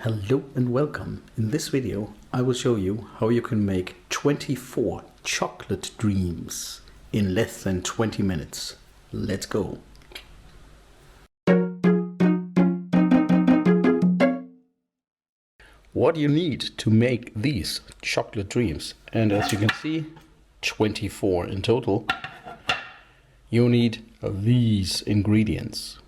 Hello and welcome. In this video I will show you how you can make 24 chocolate dreams in less than 20 minutes. Let's go. What you need to make these chocolate dreams, and as you can see 24 in total, you need these ingredients.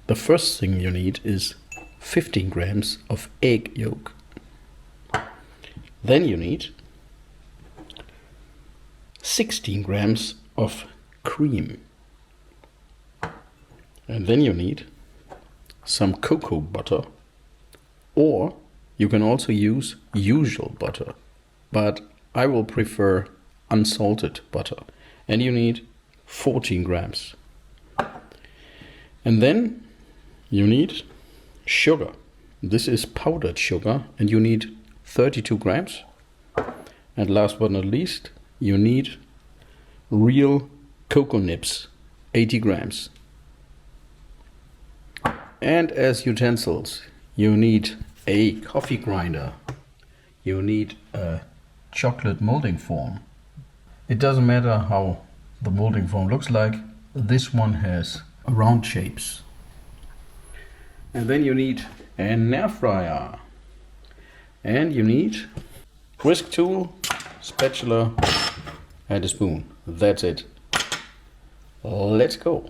The first thing you need is 15 grams of egg yolk. Then you need 16 grams of cream. And then you need some cocoa butter, or you can also use usual butter, but I will prefer unsalted butter. And you need 14 grams. And then you need sugar. This is powdered sugar and you need 32 grams. And last but not least, you need real cocoa nibs, 80 grams. And as utensils, you need a coffee grinder. You need a chocolate molding form. It doesn't matter how the molding form looks like. This one has round shapes. And then you need an air fryer. And you need whisk tool, spatula, and a spoon. That's it. Let's go.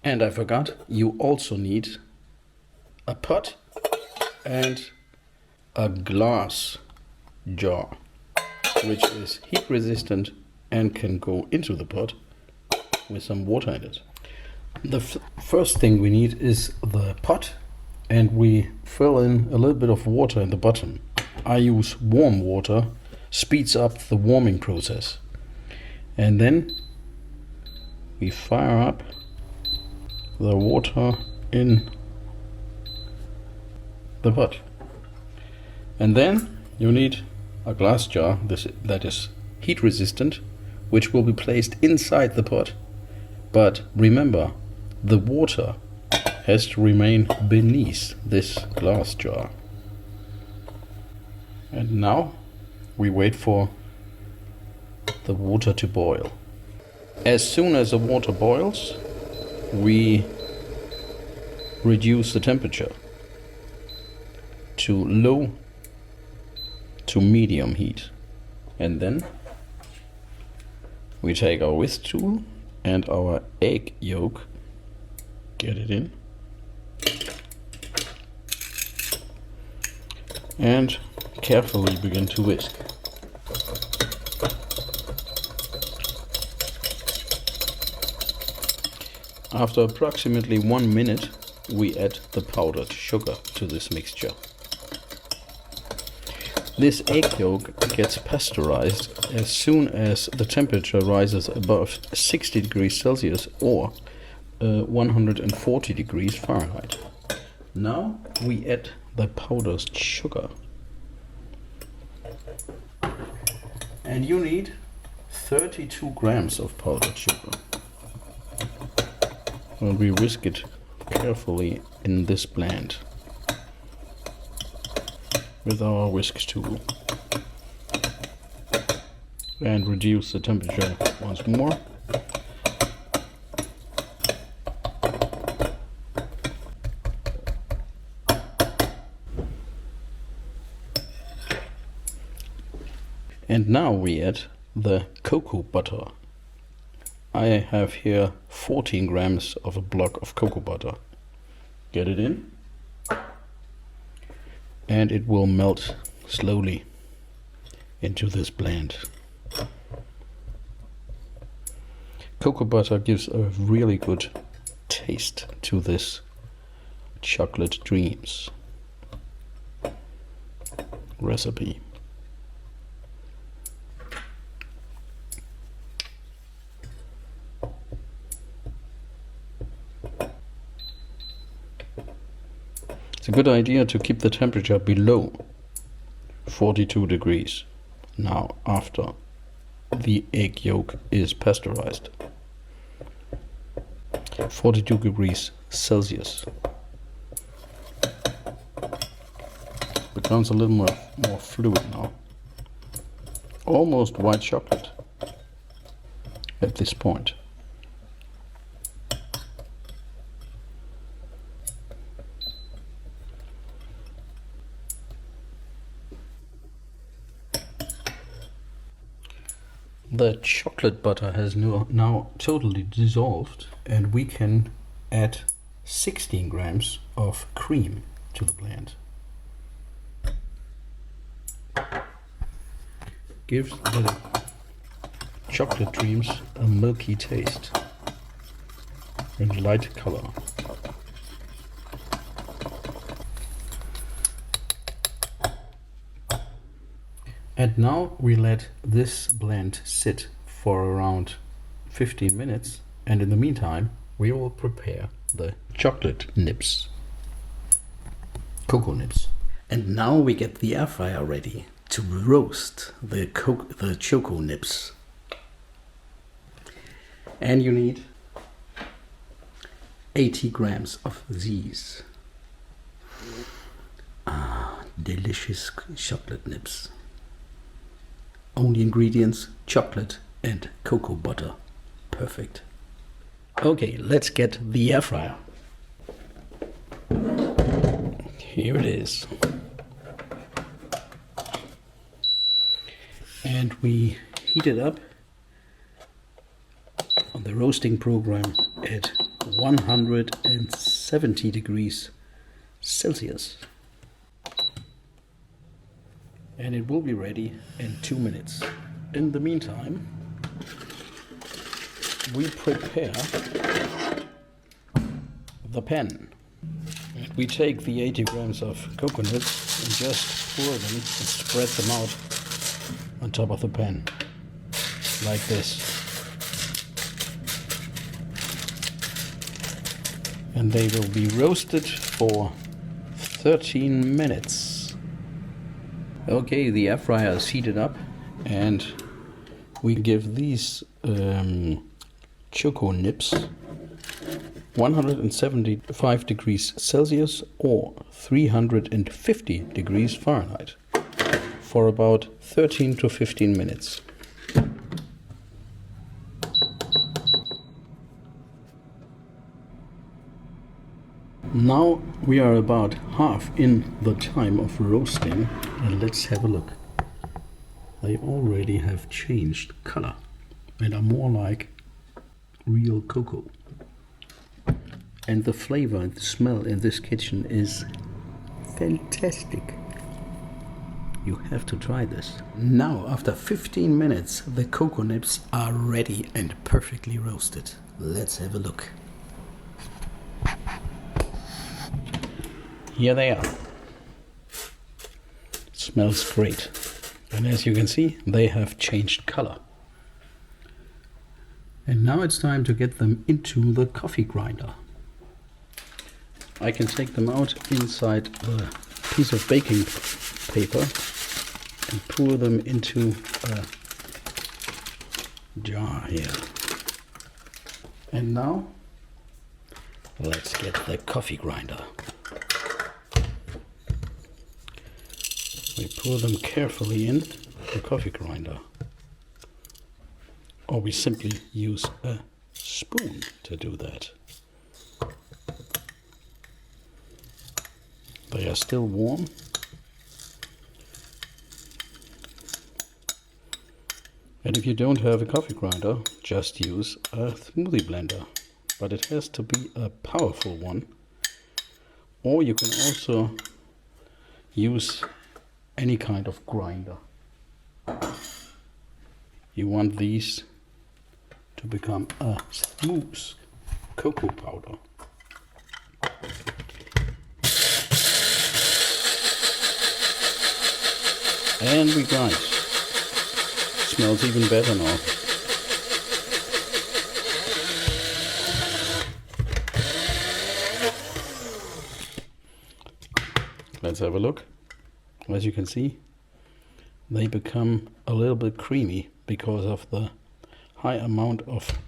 And I forgot, you also need a pot and a glass jar, which is heat resistant and can go into the pot with some water in it. The first thing we need is the pot, and we fill in a little bit of water in the bottom. I use warm water, speeds up the warming process. And then we fire up the water in the pot. And then you need a glass jar that is heat resistant, which will be placed inside the pot. But remember, the water has to remain beneath this glass jar. And now we wait for the water to boil. As soon as the water boils, we reduce the temperature to low to medium heat. And then we take our whisk tool and our egg yolk, get it in, and carefully begin to whisk. After approximately 1 minute, we add the powdered sugar to this mixture. This egg yolk gets pasteurized as soon as the temperature rises above 60 degrees Celsius or 140 degrees Fahrenheit. Now we add the powdered sugar. And you need 32 grams of powdered sugar. And we whisk it carefully in this blend with our whisk tool. And reduce the temperature once more. And now we add the cocoa butter. I have here 14 grams of a block of cocoa butter. Get it in. And it will melt slowly into this blend. Cocoa butter gives a really good taste to this chocolate dreams recipe. It's a good idea to keep the temperature below 42 degrees now after the egg yolk is pasteurized. 42 degrees Celsius. becomes a little more fluid now. Almost white chocolate at this point. The chocolate butter has now totally dissolved, and we can add 16 grams of cream to the blend. Gives the chocolate dreams a milky taste and light color. And now we let this blend sit for around 15 minutes, and in the meantime we will prepare the chocolate nibs, cocoa nibs. And now we get the air fryer ready to roast the choco nibs. And you need 80 grams of these delicious chocolate nibs. Only ingredients: chocolate and cocoa butter. Perfect. Okay, let's get the air fryer. Here it is. And we heat it up on the roasting program at 170 degrees Celsius. And it will be ready in 2 minutes. In the meantime, we prepare the pan. And we take the 80 grams of coconuts and just pour them and spread them out on top of the pan, like this. And they will be roasted for 13 minutes. Okay, the air fryer is heated up, and we give these choco nibs 175 degrees Celsius or 350 degrees Fahrenheit for about 13 to 15 minutes. Now we are about half in the time of roasting, and let's have a look. They already have changed color and are more like real cocoa. And the flavor and the smell in this kitchen is fantastic. You have to try this. Now, after 15 minutes, the cocoa nibs are ready and perfectly roasted. Let's have a look. Here they are. It smells great. And as you can see, they have changed color. And now it's time to get them into the coffee grinder. I can take them out inside the piece of baking paper and pour them into a jar here. And now, let's get the coffee grinder. We pour them carefully in the coffee grinder. Or we simply use a spoon to do that. They are still warm. And if you don't have a coffee grinder, just use a smoothie blender. But it has to be a powerful one. Or you can also use any kind of grinder. You want these to become a smooth cocoa powder. And we grind. Smells even better now. Let's have a look. As you can see, they become a little bit creamy because of the high amount of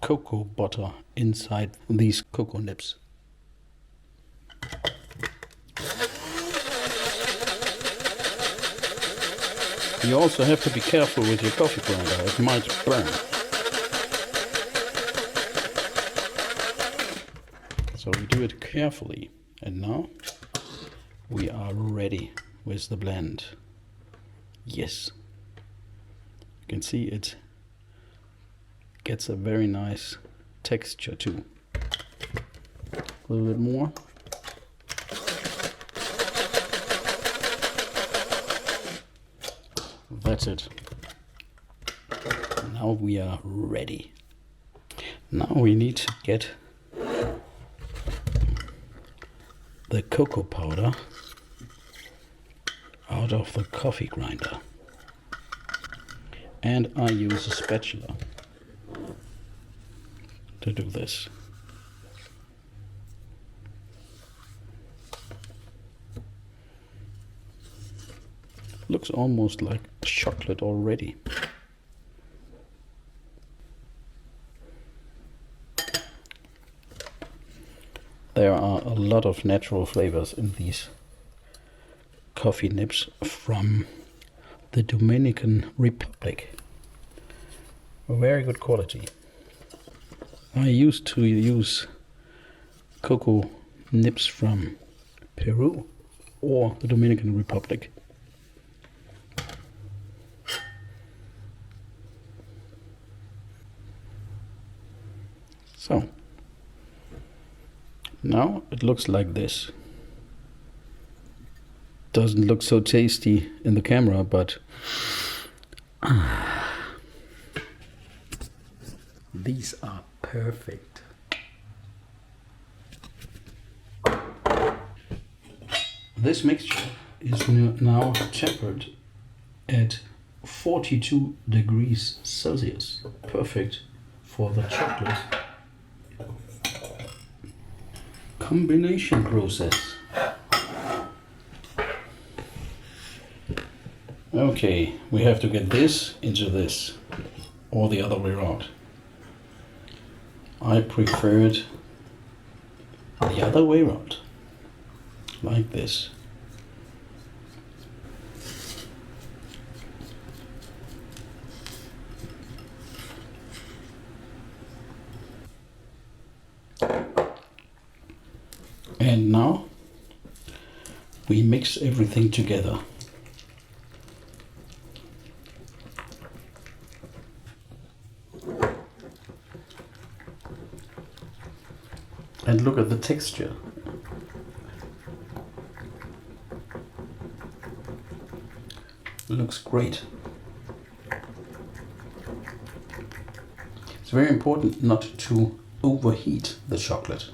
cocoa butter inside these cocoa nibs. You also have to be careful with your coffee grinder, it might burn. So we do it carefully. And now we are ready with the blend. Yes. You can see it gets a very nice texture too. A little bit more. That's it. Now we are ready. Now we need to get the cocoa powder out of the coffee grinder. And I use a spatula to do this. Looks almost like chocolate already. There are a lot of natural flavors in these coffee nibs from the Dominican Republic. Very good quality. I used to use cocoa nibs from Peru or the Dominican Republic. So now it looks like this. Doesn't look so tasty in the camera, but these are perfect. This mixture is now tempered at 42 degrees Celsius. Perfect for the chocolate combination process. Okay, we have to get this into this, or the other way around. I prefer it the other way around, like this. And now we mix everything together. And look at the texture. Looks great. It's very important not to overheat the chocolate.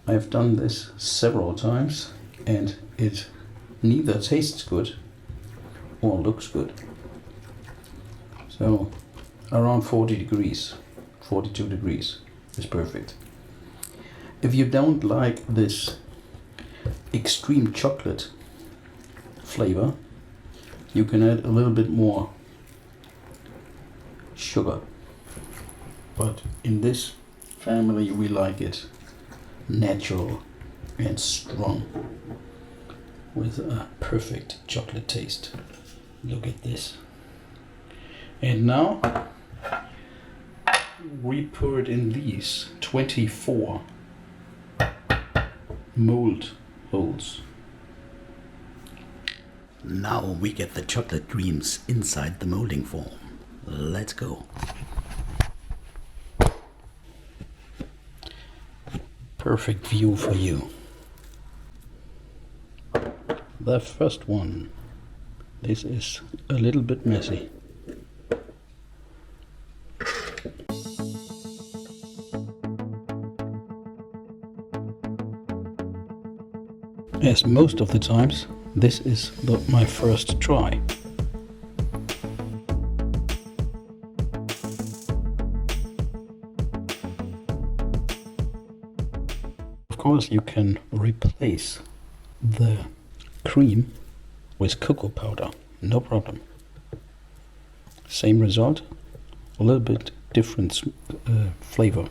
I've done this several times and it neither tastes good or looks good. So around 40 degrees, 42 degrees is perfect. If you don't like this extreme chocolate flavor, you can add a little bit more sugar. But in this family we like it natural and strong with a perfect chocolate taste. Look at this. And now we pour it in these 24 mold holes. Now we get the chocolate dreams inside the molding form. Let's go. Perfect view for you. The first one. This is a little bit messy. As most of the times, this is my first try. Of course, you can replace the cream with cocoa powder, no problem. Same result, a little bit different flavor.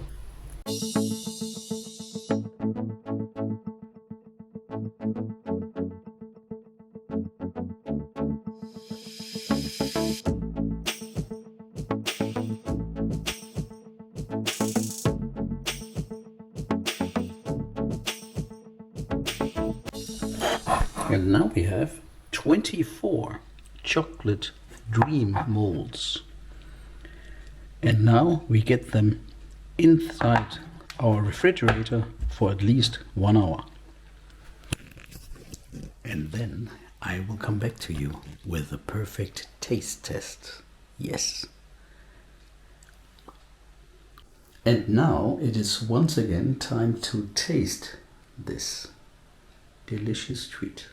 And now we have 24 chocolate dream molds. And now we get them inside our refrigerator for at least 1 hour. And then I will come back to you with a perfect taste test. Yes. And now it is once again time to taste this delicious treat.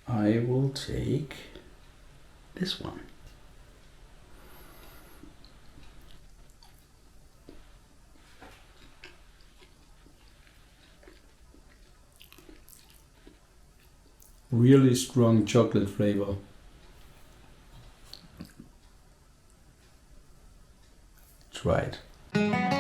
I will take this one. Really strong chocolate flavor. Try it.